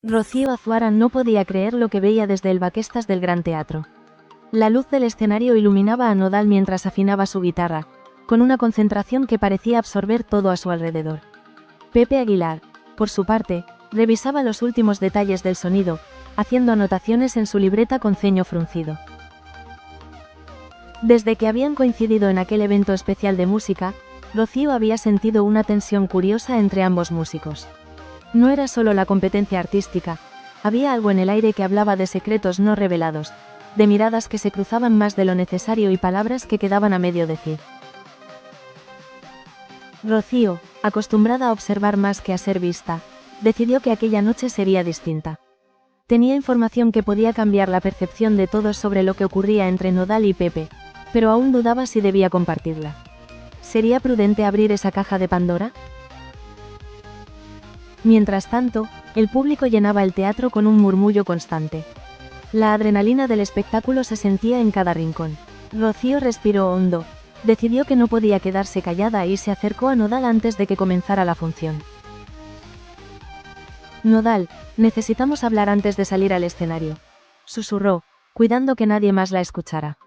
Rocío Azuara no podía creer lo que veía desde el baquestas del Gran Teatro. La luz del escenario iluminaba a Nodal mientras afinaba su guitarra, con una concentración que parecía absorber todo a su alrededor. Pepe Aguilar, por su parte, revisaba los últimos detalles del sonido, haciendo anotaciones en su libreta con ceño fruncido. Desde que habían coincidido en aquel evento especial de música, Rocío había sentido una tensión curiosa entre ambos músicos. No era solo la competencia artística, había algo en el aire que hablaba de secretos no revelados, de miradas que se cruzaban más de lo necesario y palabras que quedaban a medio decir. Rocío, acostumbrada a observar más que a ser vista, decidió que aquella noche sería distinta. Tenía información que podía cambiar la percepción de todos sobre lo que ocurría entre Nodal y Pepe, pero aún dudaba si debía compartirla. ¿Sería prudente abrir esa caja de Pandora? Mientras tanto, el público llenaba el teatro con un murmullo constante. La adrenalina del espectáculo se sentía en cada rincón. Rocío respiró hondo, decidió que no podía quedarse callada y se acercó a Nodal antes de que comenzara la función. Nodal, necesitamos hablar antes de salir al escenario, susurró, cuidando que nadie más la escuchara.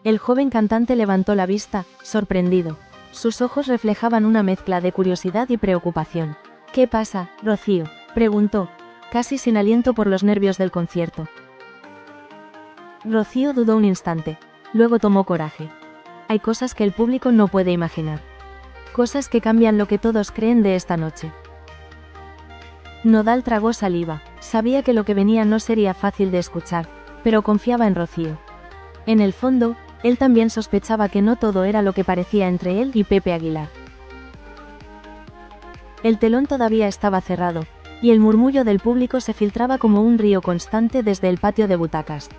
El joven cantante levantó la vista, sorprendido. Sus ojos reflejaban una mezcla de curiosidad y preocupación. ¿Qué pasa, Rocío?, preguntó, casi sin aliento por los nervios del concierto. Rocío dudó un instante, luego tomó coraje. Hay cosas que el público no puede imaginar. Cosas que cambian lo que todos creen de esta noche. Nodal tragó saliva, sabía que lo que venía no sería fácil de escuchar, pero confiaba en Rocío. En el fondo, él también sospechaba que no todo era lo que parecía entre él y Pepe Aguilar. El telón todavía estaba cerrado, y el murmullo del público se filtraba como un río constante desde el patio de butacas.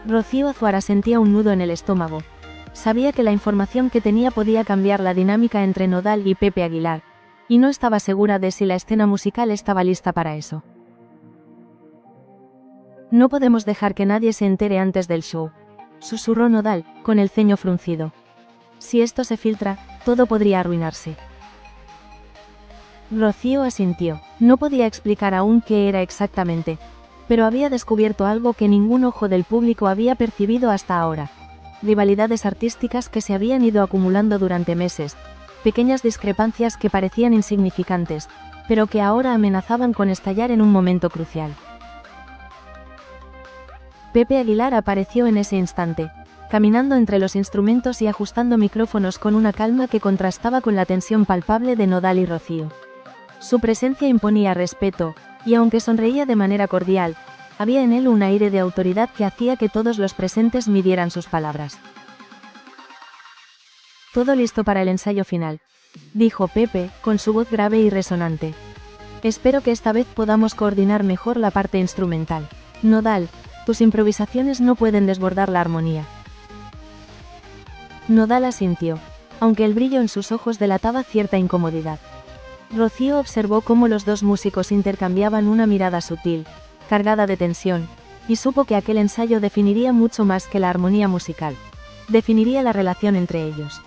Rocío Azuara sentía un nudo en el estómago. Sabía que la información que tenía podía cambiar la dinámica entre Nodal y Pepe Aguilar, y no estaba segura de si la escena musical estaba lista para eso. No podemos dejar que nadie se entere antes del show, susurró Nodal, con el ceño fruncido. Si esto se filtra, todo podría arruinarse. Rocío asintió. No podía explicar aún qué era exactamente, pero había descubierto algo que ningún ojo del público había percibido hasta ahora. Rivalidades artísticas que se habían ido acumulando durante meses, pequeñas discrepancias que parecían insignificantes, pero que ahora amenazaban con estallar en un momento crucial. Pepe Aguilar apareció en ese instante, caminando entre los instrumentos y ajustando micrófonos con una calma que contrastaba con la tensión palpable de Nodal y Rocío. Su presencia imponía respeto, y aunque sonreía de manera cordial, había en él un aire de autoridad que hacía que todos los presentes midieran sus palabras. Todo listo para el ensayo final, dijo Pepe, con su voz grave y resonante. Espero que esta vez podamos coordinar mejor la parte instrumental. Nodal, tus improvisaciones no pueden desbordar la armonía. Nodal asintió, aunque el brillo en sus ojos delataba cierta incomodidad. Rocío observó cómo los dos músicos intercambiaban una mirada sutil, cargada de tensión, y supo que aquel ensayo definiría mucho más que la armonía musical. Definiría la relación entre ellos.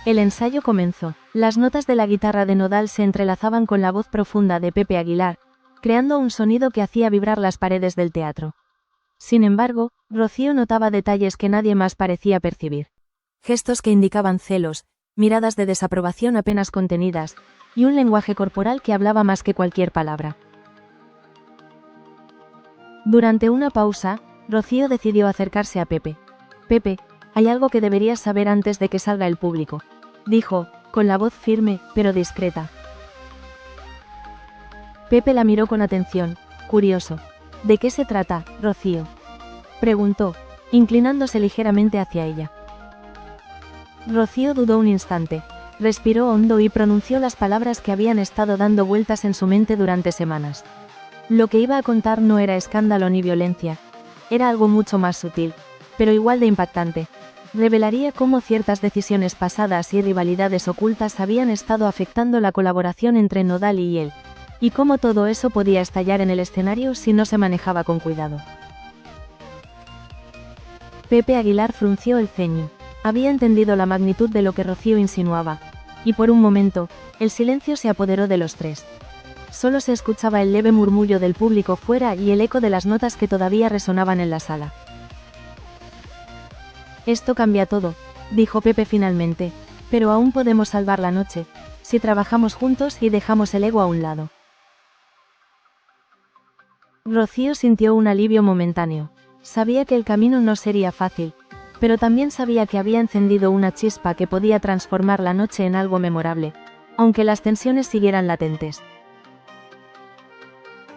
El ensayo comenzó. Las notas de la guitarra de Nodal se entrelazaban con la voz profunda de Pepe Aguilar, creando un sonido que hacía vibrar las paredes del teatro. Sin embargo, Rocío notaba detalles que nadie más parecía percibir. Gestos que indicaban celos, miradas de desaprobación apenas contenidas, y un lenguaje corporal que hablaba más que cualquier palabra. Durante una pausa, Rocío decidió acercarse a Pepe. Pepe, hay algo que deberías saber antes de que salga el público, dijo, con la voz firme, pero discreta. Pepe la miró con atención, curioso. ¿De qué se trata, Rocío?, preguntó, inclinándose ligeramente hacia ella. Rocío dudó un instante, respiró hondo y pronunció las palabras que habían estado dando vueltas en su mente durante semanas. Lo que iba a contar no era escándalo ni violencia, era algo mucho más sutil, pero igual de impactante. Revelaría cómo ciertas decisiones pasadas y rivalidades ocultas habían estado afectando la colaboración entre Nodal y él, y cómo todo eso podía estallar en el escenario si no se manejaba con cuidado. Pepe Aguilar frunció el ceño. Había entendido la magnitud de lo que Rocío insinuaba, y por un momento, el silencio se apoderó de los tres. Solo se escuchaba el leve murmullo del público fuera y el eco de las notas que todavía resonaban en la sala. Esto cambia todo, dijo Pepe finalmente, pero aún podemos salvar la noche, si trabajamos juntos y dejamos el ego a un lado. Rocío sintió un alivio momentáneo. Sabía que el camino no sería fácil, pero también sabía que había encendido una chispa que podía transformar la noche en algo memorable, aunque las tensiones siguieran latentes.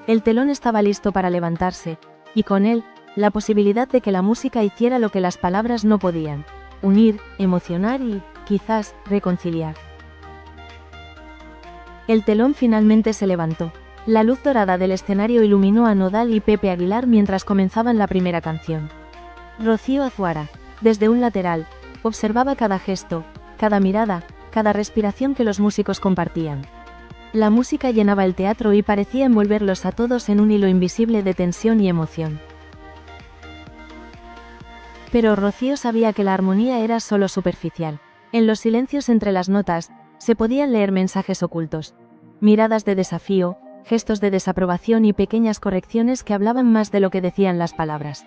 El telón estaba listo para levantarse, y con él, la posibilidad de que la música hiciera lo que las palabras no podían: unir, emocionar y, quizás, reconciliar. El telón finalmente se levantó. La luz dorada del escenario iluminó a Nodal y Pepe Aguilar mientras comenzaban la primera canción. Rocío Azuara, desde un lateral, observaba cada gesto, cada mirada, cada respiración que los músicos compartían. La música llenaba el teatro y parecía envolverlos a todos en un hilo invisible de tensión y emoción. Pero Rocío sabía que la armonía era solo superficial. En los silencios entre las notas, se podían leer mensajes ocultos. Miradas de desafío, gestos de desaprobación y pequeñas correcciones que hablaban más de lo que decían las palabras.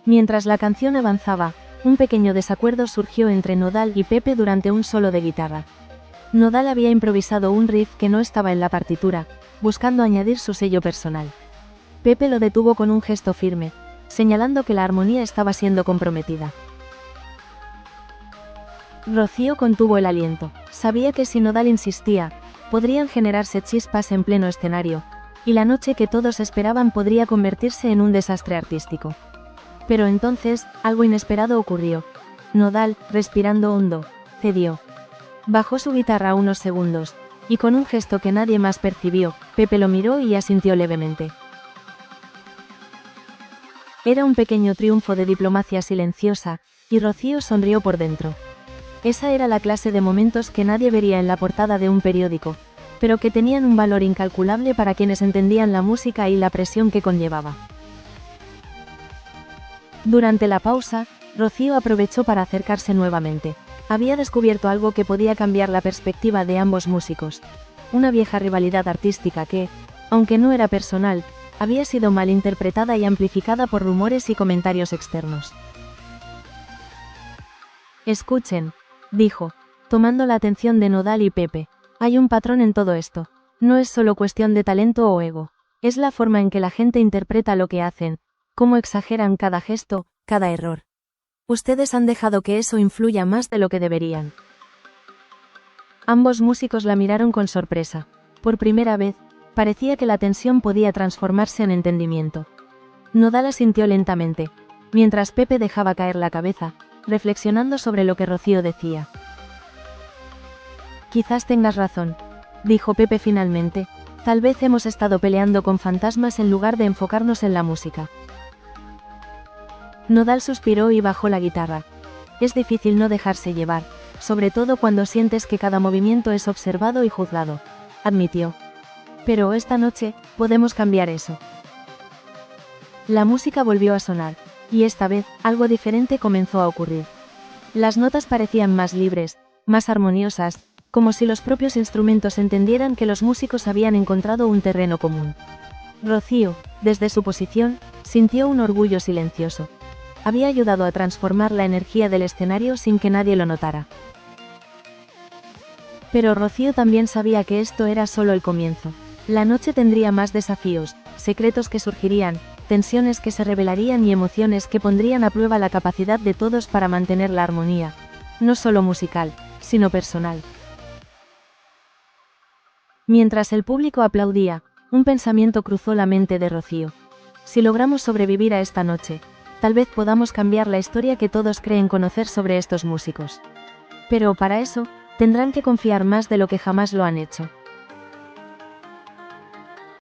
Mientras la canción avanzaba, un pequeño desacuerdo surgió entre Nodal y Pepe durante un solo de guitarra. Nodal había improvisado un riff que no estaba en la partitura, buscando añadir su sello personal. Pepe lo detuvo con un gesto firme, señalando que la armonía estaba siendo comprometida. Rocío contuvo el aliento. Sabía que si Nodal insistía, podrían generarse chispas en pleno escenario, y la noche que todos esperaban podría convertirse en un desastre artístico. Pero entonces, algo inesperado ocurrió. Nodal, respirando hondo, cedió. Bajó su guitarra unos segundos, y con un gesto que nadie más percibió, Pepe lo miró y asintió levemente. Era un pequeño triunfo de diplomacia silenciosa, y Rocío sonrió por dentro. Esa era la clase de momentos que nadie vería en la portada de un periódico, pero que tenían un valor incalculable para quienes entendían la música y la presión que conllevaba. Durante la pausa, Rocío aprovechó para acercarse nuevamente. Había descubierto algo que podía cambiar la perspectiva de ambos músicos. Una vieja rivalidad artística que, aunque no era personal, había sido mal interpretada y amplificada por rumores y comentarios externos. Escuchen, dijo, tomando la atención de Nodal y Pepe. Hay un patrón en todo esto. No es solo cuestión de talento o ego. Es la forma en que la gente interpreta lo que hacen, cómo exageran cada gesto, cada error. Ustedes han dejado que eso influya más de lo que deberían. Ambos músicos la miraron con sorpresa. Por primera vez, parecía que la tensión podía transformarse en entendimiento. Nodal asintió lentamente, mientras Pepe dejaba caer la cabeza, reflexionando sobre lo que Rocío decía. Quizás tengas razón, dijo Pepe finalmente, tal vez hemos estado peleando con fantasmas en lugar de enfocarnos en la música. Nodal suspiró y bajó la guitarra. Es difícil no dejarse llevar, sobre todo cuando sientes que cada movimiento es observado y juzgado, admitió. Pero esta noche, podemos cambiar eso. La música volvió a sonar, y esta vez, algo diferente comenzó a ocurrir. Las notas parecían más libres, más armoniosas, como si los propios instrumentos entendieran que los músicos habían encontrado un terreno común. Rocío, desde su posición, sintió un orgullo silencioso. Había ayudado a transformar la energía del escenario sin que nadie lo notara. Pero Rocío también sabía que esto era solo el comienzo. La noche tendría más desafíos, secretos que surgirían, tensiones que se revelarían y emociones que pondrían a prueba la capacidad de todos para mantener la armonía, no solo musical, sino personal. Mientras el público aplaudía, un pensamiento cruzó la mente de Rocío. Si logramos sobrevivir a esta noche, tal vez podamos cambiar la historia que todos creen conocer sobre estos músicos. Pero para eso, tendrán que confiar más de lo que jamás lo han hecho.